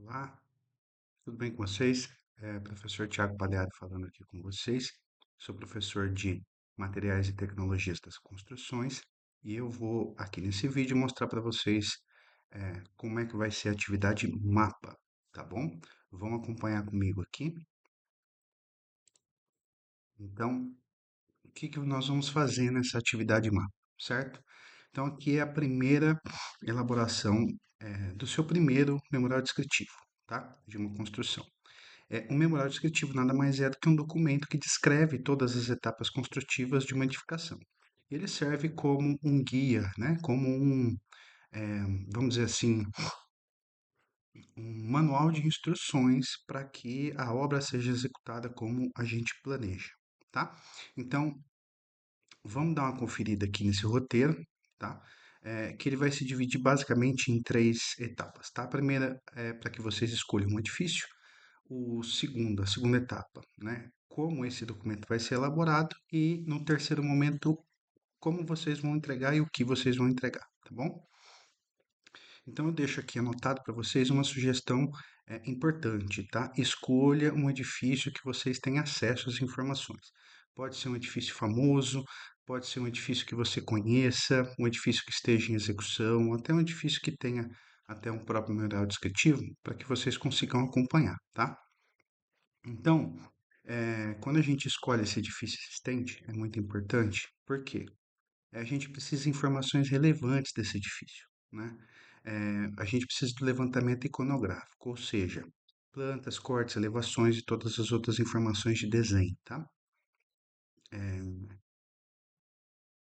Olá, tudo bem com vocês? Professor Tiago Pagliari falando aqui com vocês. Sou professor de Materiais e Tecnologias das Construções e eu vou aqui nesse vídeo mostrar para vocês como é que vai ser a atividade mapa, tá bom? Vão acompanhar comigo aqui. Então, o que que nós vamos fazer nessa atividade mapa, certo? Então, aqui é a primeira elaboração do seu primeiro memorial descritivo, tá? De uma construção. Um memorial descritivo nada mais é do que um documento que descreve todas as etapas construtivas de uma edificação. Ele serve como um guia, né? Como vamos dizer assim, um manual de instruções para que a obra seja executada como a gente planeja, tá? Então, vamos dar uma conferida aqui nesse roteiro, tá? Que ele vai se dividir basicamente em três etapas, tá? A primeira é para que vocês escolham um edifício. A segunda etapa, né? Como esse documento vai ser elaborado e no terceiro momento, como vocês vão entregar e o que vocês vão entregar, tá bom? Então eu deixo aqui anotado para vocês uma sugestão importante, tá? Escolha um edifício que vocês tenham acesso às informações. Pode ser um edifício famoso, pode ser um edifício que você conheça, um edifício que esteja em execução, até um edifício que tenha até um próprio memorial descritivo, para que vocês consigam acompanhar, tá? Então, quando a gente escolhe esse edifício existente, é muito importante, porque a gente precisa de informações relevantes desse edifício, né? A gente precisa do levantamento iconográfico, ou seja, plantas, cortes, elevações e todas as outras informações de desenho, tá?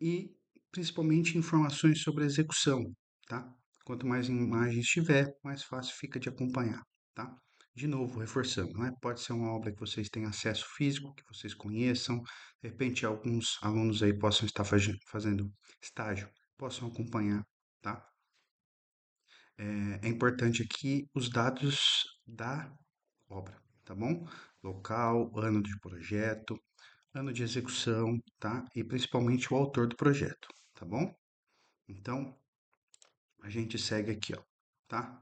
E principalmente informações sobre a execução, tá? Quanto mais imagens tiver, mais fácil fica de acompanhar, tá? De novo, reforçando, né? Pode ser uma obra que vocês tenham acesso físico, que vocês conheçam, de repente alguns alunos aí possam estar fazendo estágio, possam acompanhar, tá? É importante aqui os dados da obra, tá bom? Local, ano de projeto, ano de execução, tá? E principalmente o autor do projeto, tá bom? Então, a gente segue aqui, ó, tá?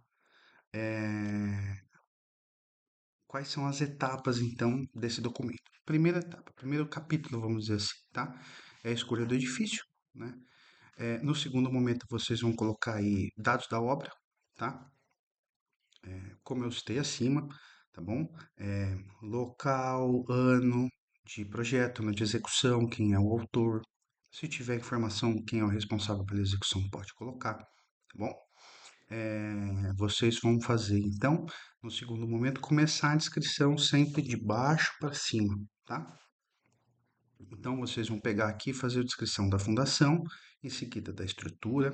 Quais são as etapas, então, desse documento? Primeira etapa, primeiro capítulo, vamos dizer assim, tá? É a escolha do edifício, né? No segundo momento, vocês vão colocar aí dados da obra, tá? Como eu citei acima, tá bom? Local, ano de projeto, ano de execução, quem é o autor. Se tiver informação, quem é o responsável pela execução, pode colocar, tá bom? Vocês vão fazer, então, no segundo momento, começar a descrição sempre de baixo para cima, tá? Então, vocês vão pegar aqui e fazer a descrição da fundação, em seguida da estrutura,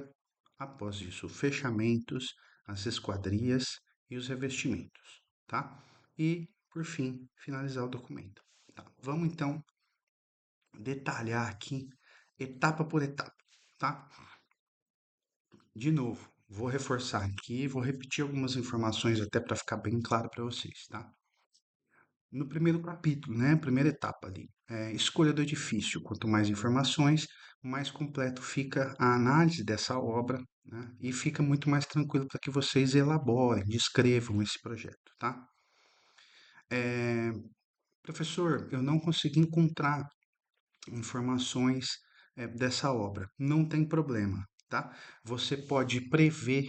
após isso, fechamentos, as esquadrias e os revestimentos, tá? E, por fim, finalizar o documento. Tá? Vamos, então, detalhar aqui, etapa por etapa, tá? De novo, vou reforçar aqui, vou repetir algumas informações até para ficar bem claro para vocês, tá? No primeiro capítulo, né, primeira etapa ali, escolha do edifício. Quanto mais informações, mais completo fica a análise dessa obra, né, e fica muito mais tranquilo para que vocês elaborem, descrevam esse projeto, tá? Professor, eu não consegui encontrar informações dessa obra. Não tem problema, tá? Você pode prever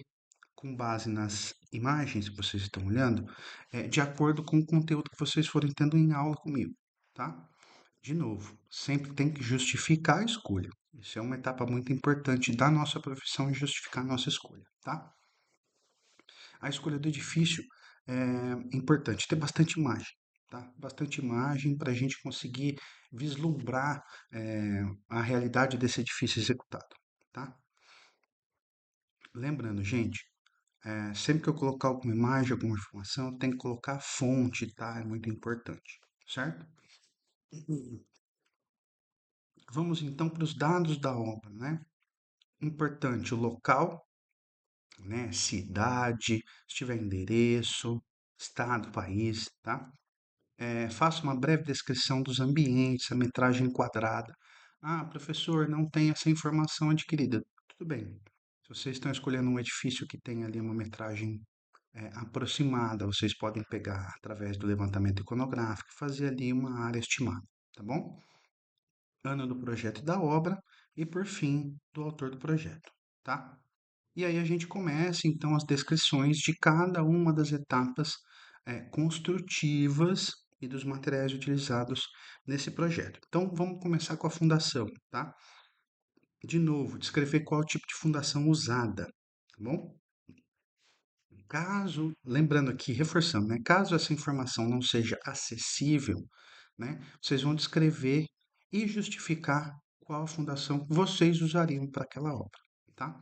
com base nas imagens que vocês estão olhando, de acordo com o conteúdo que vocês forem tendo em aula comigo, tá? De novo, sempre tem que justificar a escolha. Isso é uma etapa muito importante da nossa profissão, justificar a nossa escolha, tá? A escolha do edifício é importante, ter bastante imagem, tá? Bastante imagem para a gente conseguir vislumbrar a realidade desse edifício executado, tá? Lembrando, gente, sempre que eu colocar alguma imagem, alguma informação, tem que colocar a fonte, tá? É muito importante, certo? Vamos então para os dados da obra, né? Importante o local, né? Cidade, se tiver endereço, estado, país, tá? Faça uma breve descrição dos ambientes, a metragem quadrada. Ah, professor, não tem essa informação adquirida. Tudo bem. Se vocês estão escolhendo um edifício que tem ali uma metragem aproximada, vocês podem pegar através do levantamento iconográfico e fazer ali uma área estimada, tá bom? Ano do projeto e da obra e, por fim, do autor do projeto, tá? E aí a gente começa, então, as descrições de cada uma das etapas construtivas e dos materiais utilizados nesse projeto. Então, vamos começar com a fundação, tá? De novo, descrever qual é o tipo de fundação usada, tá bom? Caso, lembrando aqui, reforçando, né? Caso essa informação não seja acessível, né? Vocês vão descrever e justificar qual fundação vocês usariam para aquela obra, tá?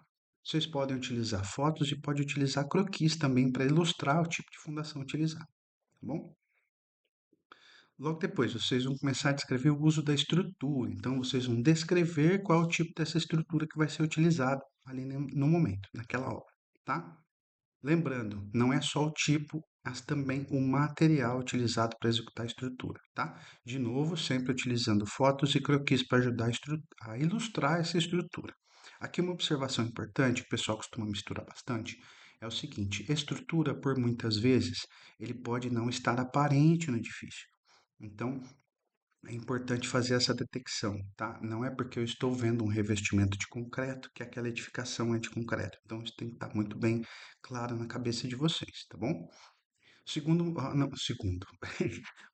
Vocês podem utilizar fotos e pode utilizar croquis também para ilustrar o tipo de fundação utilizada, tá bom? Logo depois, vocês vão começar a descrever o uso da estrutura. Então, vocês vão descrever qual é o tipo dessa estrutura que vai ser utilizado ali no momento, naquela obra, tá? Lembrando, não é só o tipo, mas também o material utilizado para executar a estrutura, tá? De novo, sempre utilizando fotos e croquis para ajudar a ilustrar essa estrutura. Aqui uma observação importante, que o pessoal costuma misturar bastante, é o seguinte: estrutura, por muitas vezes, ele pode não estar aparente no edifício. Então, é importante fazer essa detecção, tá? Não é porque eu estou vendo um revestimento de concreto que aquela edificação é de concreto. Então, isso tem que estar muito bem claro na cabeça de vocês, tá bom? Segundo, não, segundo.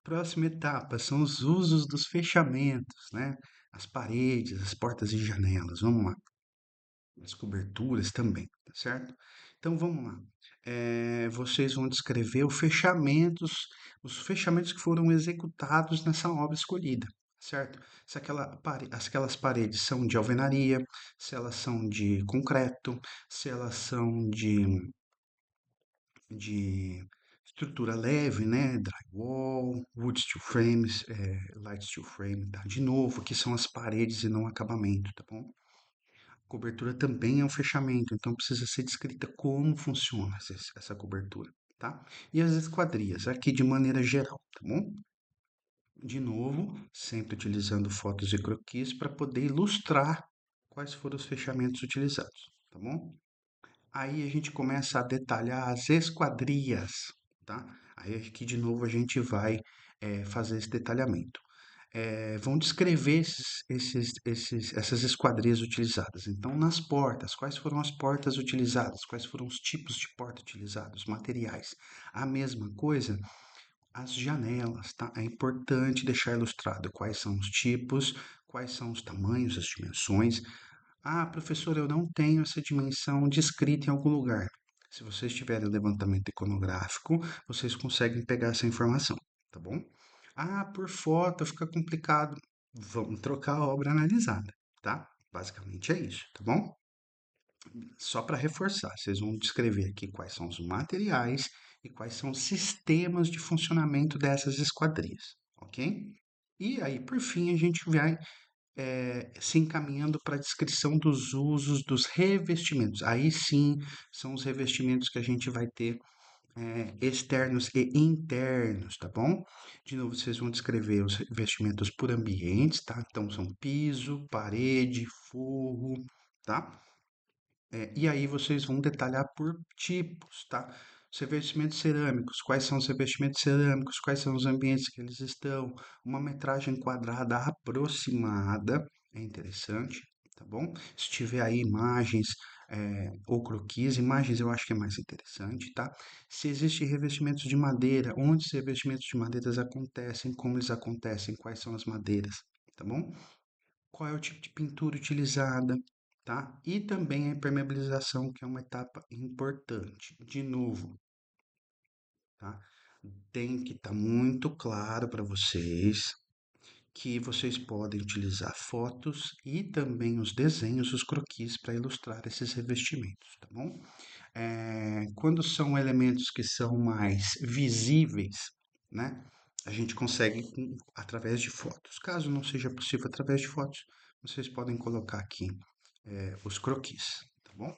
Próxima etapa são os usos dos fechamentos, né? As paredes, as portas e janelas. Vamos lá. As coberturas também, tá certo? Então vamos lá. Vocês vão descrever os fechamentos que foram executados nessa obra escolhida, certo? Se aquelas paredes são de alvenaria, se elas são de concreto, se elas são de estrutura leve, né? Drywall, wood steel frames, light steel frame, tá? De novo, aqui são as paredes e não acabamento, tá bom? Cobertura também é um fechamento, então precisa ser descrita como funciona essa cobertura, tá? E as esquadrias, aqui de maneira geral, tá bom? De novo, sempre utilizando fotos e croquis para poder ilustrar quais foram os fechamentos utilizados, tá bom? Aí a gente começa a detalhar as esquadrias, tá? Aí aqui de novo a gente vai fazer esse detalhamento. Vão descrever essas esquadrias utilizadas. Então, nas portas, quais foram as portas utilizadas? Quais foram os tipos de porta utilizados? Materiais. A mesma coisa, as janelas, tá? É importante deixar ilustrado quais são os tipos, quais são os tamanhos, as dimensões. Ah, professor, eu não tenho essa dimensão descrita em algum lugar. Se vocês tiverem levantamento iconográfico, vocês conseguem pegar essa informação, tá bom? Ah, por foto fica complicado. Vamos trocar a obra analisada, tá? Basicamente é isso, tá bom? Só para reforçar, vocês vão descrever aqui quais são os materiais e quais são os sistemas de funcionamento dessas esquadrias, ok? E aí, por fim, a gente vai se encaminhando para a descrição dos usos dos revestimentos. Aí sim, são os revestimentos que a gente vai ter externos e internos, tá bom? De novo, vocês vão descrever os revestimentos por ambientes, tá? Então, são piso, parede, forro, tá? E aí vocês vão detalhar por tipos, tá? Os revestimentos cerâmicos, quais são os revestimentos cerâmicos, quais são os ambientes que eles estão, uma metragem quadrada aproximada, é interessante, tá bom? Se tiver aí imagens ou croquis, imagens eu acho que é mais interessante, tá? Se existem revestimentos de madeira, onde os revestimentos de madeiras acontecem, como eles acontecem, quais são as madeiras, tá bom? Qual é o tipo de pintura utilizada, tá? E também a impermeabilização, que é uma etapa importante. De novo, tá? Tem que estar muito claro para vocês que vocês podem utilizar fotos e também os desenhos, os croquis, para ilustrar esses revestimentos, tá bom? Quando são elementos que são mais visíveis, né? A gente consegue através de fotos. Caso não seja possível através de fotos, vocês podem colocar aqui os croquis, tá bom?